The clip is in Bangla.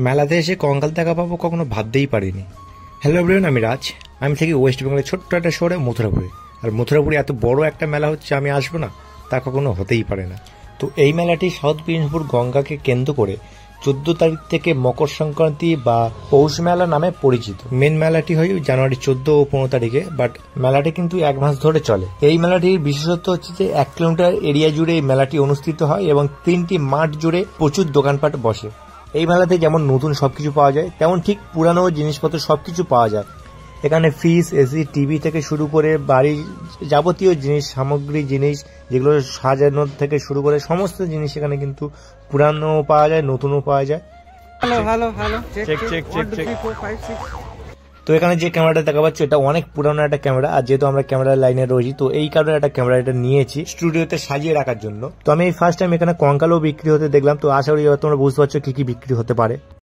মেলাতে এসে কঙ্কাল দেখা পাবো কখনো ভাবতেই পারিনি। হ্যালো এভরিওয়ান, আমি রাজ। আমি থাকি ওয়েস্ট বেঙ্গলের ছোট্ট একটা শহরে মথুরাপুরে। আর মথুরাপুরে এত বড় একটা মেলা হচ্ছে, আমি আসবো না তা কখনো হতেই পারে না। তো এই মেলাটি সাউথ দিনাজপুর গঙ্গাকে কেন্দ্র করে 14 তারিখ থেকে মকর সংক্রান্তি বা পৌষ মেলা নামে পরিচিত। মেন মেলাটি হয় জানুয়ারি 14 ও 15 তারিখে, বাট মেলাটি কিন্তু 1 মাস ধরে চলে। এই মেলাটির বিশেষত্ব হচ্ছে যে 1 কিলোমিটার এরিয়া জুড়ে এই মেলাটি অনুষ্ঠিত হয় এবং 3টি মাঠ জুড়ে প্রচুর দোকানপাট বসে। এই মেলাতে যেমন নতুন সবকিছু পাওয়া যায়, তেমন ঠিক পুরানো জিনিসপত্র সবকিছু পাওয়া যায়। এখানে ফ্রিজ, এসি, টিভি থেকে শুরু করে বাড়ির যাবতীয় জিনিস, সামগ্রী জিনিস যেগুলো সাজানোর থেকে শুরু করে সমস্ত জিনিস এখানে কিন্তু পুরানো পাওয়া যায়, নতুনও পাওয়া যায়। তো এখানে যে ক্যামেরাটা দেখা পাচ্ছ এটা অনেক পুরানো একটা ক্যামেরা, আর যেহেতু আমরা ক্যামেরা লাইনে রয়েছি তো এই কারণে একটা ক্যামেরা এটা নিয়েছি স্টুডিওতে সাজিয়ে রাখার জন্য। তো আমি এই ফার্স্ট টাইম এখানে কঙ্কালও বিক্রি হতে দেখলাম। তো আশা করি তোমরা বুঝতে পারছো কি কি বিক্রি হতে পারে।